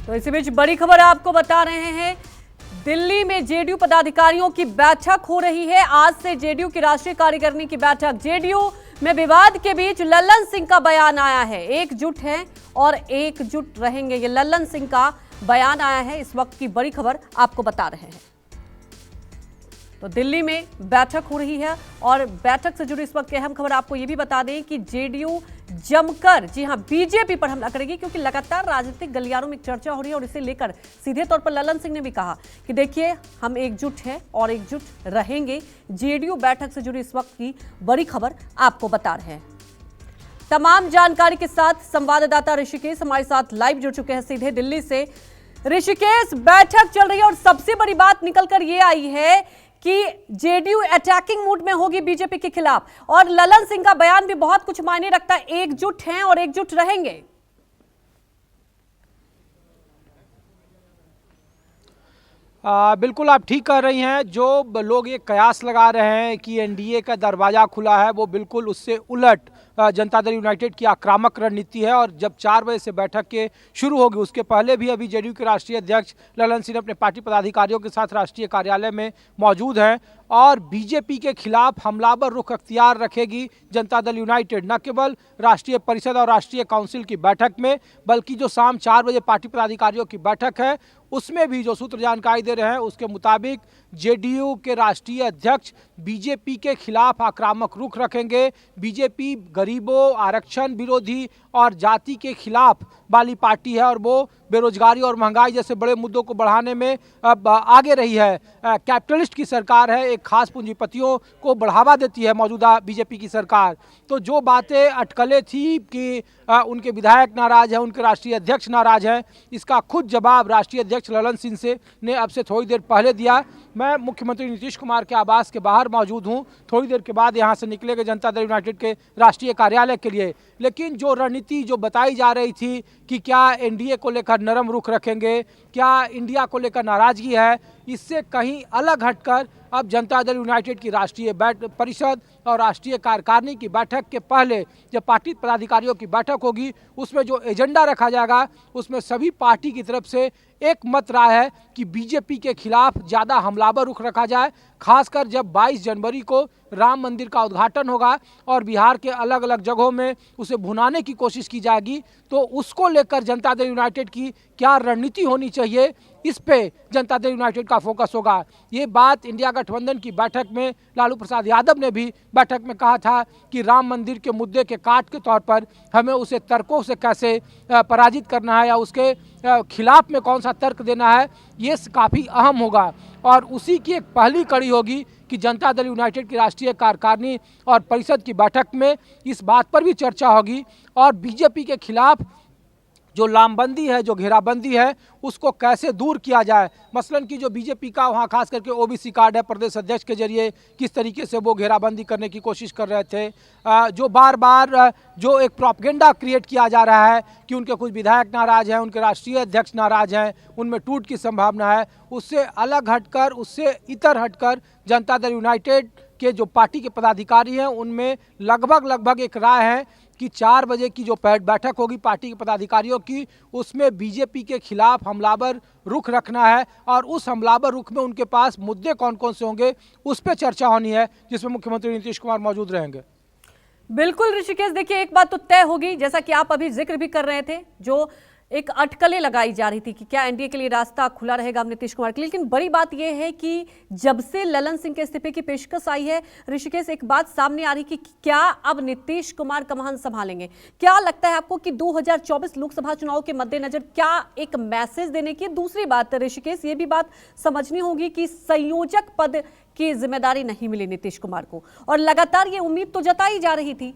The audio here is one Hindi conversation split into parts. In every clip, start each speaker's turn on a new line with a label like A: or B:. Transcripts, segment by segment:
A: तो इसी बीच बड़ी खबर आपको बता रहे हैं, दिल्ली में जेडीयू पदाधिकारियों की बैठक हो रही है। आज से जेडीयू की राष्ट्रीय कार्यकारिणी की बैठक। जेडीयू में विवाद के बीच लल्लन सिंह का बयान आया है, एकजुट हैं और एकजुट रहेंगे, ये लल्लन सिंह का बयान आया है। इस वक्त की बड़ी खबर आपको बता रहे हैं। तो दिल्ली में बैठक हो रही है और बैठक से जुड़ी इस वक्त की अहम खबर आपको ये भी बता दें कि जेडीयू जमकर, जी हां, बीजेपी पर हमला करेगी, क्योंकि लगातार राजनीतिक गलियारों में चर्चा हो रही है और इसे लेकर सीधे तौर पर लल्लन सिंह ने भी कहा कि देखिए हम एकजुट हैं और एकजुट रहेंगे। जेडीयू बैठक से जुड़ी इस वक्त की बड़ी खबर आपको बता रहे हैं। तमाम जानकारी के साथ संवाददाता ऋषिकेश हमारे साथ लाइव जुड़ चुके हैं सीधे दिल्ली से। ऋषिकेश, बैठक चल रही है और सबसे बड़ी बात निकलकर ये आई है कि जेडीयू अटैकिंग मूड में होगी बीजेपी के खिलाफ, और लल्लन सिंह का बयान भी बहुत कुछ मायने रखता है, एकजुट हैं और एकजुट रहेंगे।
B: बिल्कुल आप ठीक कह रही हैं। जो लोग ये कयास लगा रहे हैं कि एनडीए का दरवाजा खुला है, वो बिल्कुल उससे उलट जनता दल यूनाइटेड की आक्रामक रणनीति है। और जब 4 बजे से बैठक के शुरू होगी, उसके पहले भी अभी जेडीयू के राष्ट्रीय अध्यक्ष लल्लन सिंह अपने पार्टी पदाधिकारियों के साथ राष्ट्रीय कार्यालय में मौजूद हैं और बीजेपी के खिलाफ हमलावर रुख अख्तियार रखेगी जनता दल यूनाइटेड। न केवल राष्ट्रीय परिषद और राष्ट्रीय काउंसिल की बैठक में, बल्कि जो शाम 4 बजे पार्टी पदाधिकारियों की बैठक है, उसमें भी जो सूत्र जानकारी दे रहे हैं उसके मुताबिक जेडीयू के राष्ट्रीय अध्यक्ष बीजेपी के खिलाफ आक्रामक रुख रखेंगे। बीजेपी गरीबों, आरक्षण विरोधी और जाति के खिलाफ वाली पार्टी है और वो बेरोजगारी और महंगाई जैसे बड़े मुद्दों को बढ़ाने में अब आगे रही है। कैपिटलिस्ट की सरकार है, एक खास पूंजीपतियों को बढ़ावा देती है मौजूदा बीजेपी की सरकार। तो जो बातें अटकलें थी कि उनके विधायक नाराज हैं, उनके राष्ट्रीय अध्यक्ष नाराज हैं, इसका खुद जवाब राष्ट्रीय अध्यक्ष लल्लन सिंह से ने अब से थोड़ी देर पहले दिया। मैं मुख्यमंत्री नीतीश कुमार के आवास के बाहर मौजूद हूं, थोड़ी देर के बाद यहां से निकलेंगे जनता दल यूनाइटेड के राष्ट्रीय कार्यालय के लिए। लेकिन जो रणनीति जो बताई जा रही थी कि क्या एनडीए को लेकर नरम रुख रखेंगे, क्या इंडिया को लेकर नाराजगी है, इससे कहीं अलग हटकर अब जनता दल यूनाइटेड की राष्ट्रीय परिषद और राष्ट्रीय कार्यकारिणी की बैठक के पहले जब पार्टी पदाधिकारियों की बैठक होगी, उसमें जो एजेंडा रखा जाएगा, उसमें सभी पार्टी की तरफ से एक मत राय है कि बीजेपी के खिलाफ ज़्यादा हमलावर रुख रखा जाए। खासकर जब 22 जनवरी को राम मंदिर का उद्घाटन होगा और बिहार के अलग अलग जगहों में उसे भुनाने की कोशिश की जाएगी, तो उसको लेकर जनता दल यूनाइटेड की क्या रणनीति होनी चाहिए, इस पे जनता दल यूनाइटेड का फोकस होगा। ये बात इंडिया गठबंधन की बैठक में लालू प्रसाद यादव ने भी बैठक में कहा था कि राम मंदिर के मुद्दे के काट के तौर पर हमें उसे तर्कों से कैसे पराजित करना है या उसके खिलाफ में कौन सा तर्क देना है, ये काफ़ी अहम होगा। और उसी की एक पहली कड़ी होगी कि जनता दल यूनाइटेड की राष्ट्रीय कार्यकारिणी और परिषद की बैठक में इस बात पर भी चर्चा होगी और बीजेपी के खिलाफ जो लामबंदी है, जो घेराबंदी है, उसको कैसे दूर किया जाए। मसलन कि जो बीजेपी का वहाँ खास करके ओबीसी कार्ड है, प्रदेश अध्यक्ष के जरिए किस तरीके से वो घेराबंदी करने की कोशिश कर रहे थे। जो बार बार जो एक प्रोपेगेंडा क्रिएट किया जा रहा है कि उनके कुछ विधायक नाराज हैं, उनके राष्ट्रीय अध्यक्ष नाराज हैं, उनमें टूट की संभावना है, उससे अलग हटकर, उससे इतर हटकर जनता दल यूनाइटेड के जो पार्टी के पदाधिकारी हैं, उनमें लगभग एक राय है कि 4 बजे की जो बैठक होगी पार्टी के पदाधिकारियों की, उसमें बीजेपी के खिलाफ हमलावर रुख रखना है और उस हमलावर रुख में उनके पास मुद्दे कौन कौन से होंगे, उस पर चर्चा होनी है, जिसमें मुख्यमंत्री नीतीश कुमार मौजूद रहेंगे।
A: बिल्कुल ऋषिकेश, देखिए एक बात तो तय होगी, जैसा कि आप अभी जिक्र भी कर रहे थे, जो एक अटकलें लगाई जा रही थी कि क्या एनडीए के लिए रास्ता खुला रहेगा नीतीश कुमार के लिए। लेकिन बड़ी बात यह है कि जब से लल्लन सिंह के इस्तीफे की पेशकश आई है ऋषिकेश, एक बात सामने आ रही कि क्या अब नीतीश कुमार कमान संभालेंगे। क्या लगता है आपको कि 2024 लोकसभा चुनाव के मद्देनजर क्या एक मैसेज देने की। दूसरी बात ऋषिकेश, ये भी बात समझनी होगी कि संयोजक पद की जिम्मेदारी नहीं मिली नीतीश कुमार को और लगातार ये उम्मीद तो जताई जा रही थी।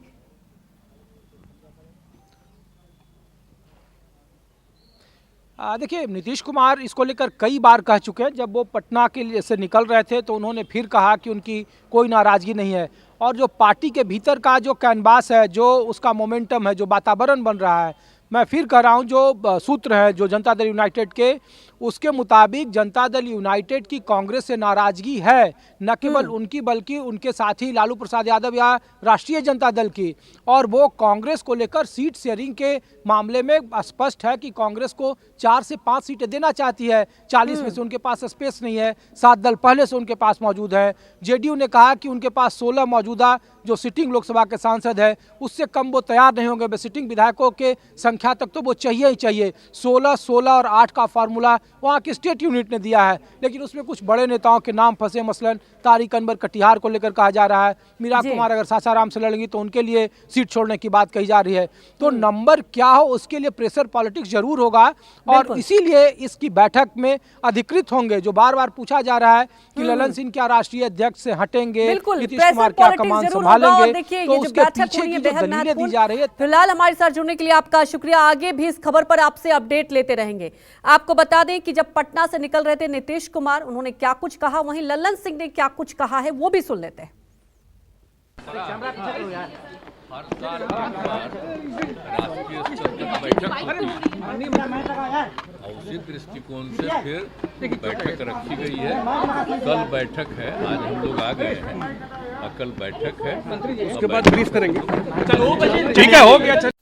B: देखिए, नीतीश कुमार इसको लेकर कई बार कह चुके हैं। जब वो पटना के लिए से निकल रहे थे तो उन्होंने फिर कहा कि उनकी कोई नाराज़गी नहीं है और जो पार्टी के भीतर का जो कैनवास है, जो उसका मोमेंटम है, जो वातावरण बन रहा है, मैं फिर कह रहा हूं, जो सूत्र हैं जो जनता दल यूनाइटेड के, उसके मुताबिक जनता दल यूनाइटेड की कांग्रेस से नाराजगी है, न केवल उनकी बल्कि उनके साथी लालू प्रसाद यादव या राष्ट्रीय जनता दल की। और वो कांग्रेस को लेकर सीट शेयरिंग के मामले में स्पष्ट है कि कांग्रेस को 4 से 5 सीटें देना चाहती है। 40 में से उनके पास स्पेस नहीं है, 7 दल पहले से उनके पास मौजूद है। जेडीयू ने कहा कि उनके पास 16 मौजूदा जो सिटिंग लोकसभा के सांसद है उससे कम वो तैयार नहीं होंगे। सिटिंग विधायकों के संख्या तक तो वो चाहिए ही चाहिए। 16, 16 और 8 का फार्मूला वहाँ की स्टेट यूनिट ने दिया है, लेकिन उसमें कुछ बड़े नेताओं के नाम फंसे। मसलन तारिक अनवर कटिहार को लेकर कहा जा रहा है, मीरा कुमार अगर सासाराम से लड़ेंगी तो उनके लिए सीट छोड़ने की बात कही जा रही है। तो नंबर क्या हो उसके लिए प्रेशर पॉलिटिक्स जरूर होगा, और इसीलिए इसकी बैठक में अधिकृत होंगे। जो बार बार पूछा जा रहा है कि ललन सिंह क्या राष्ट्रीय अध्यक्ष से हटेंगे, नीतीश कुमार क्या कमान संभालेंगे, तो उसके पीछे की जो दलीलें दी जा रही है।
A: फिलहाल हमारे साथ जुड़ने के लिए आपका शुक्रिया। आगे भी इस खबर पर आपसे अपडेट लेते रहेंगे। आपको बता दें कि जब पटना से निकल रहे थे नीतीश कुमार, उन्होंने क्या कुछ कहा, वहीं ललन सिंह ने क्या कुछ कहा है वो भी सुन लेते हैं।
C: हर साल राष्ट्रीय स्तर पर बैठक होती है और उसी दृष्टिकोण से फिर बैठक रखी गई है। कल बैठक है, आज हम लोग आ गए हैं, कल बैठक है, उसके बाद ब्रीफ करेंगे। ठीक है, हो गया।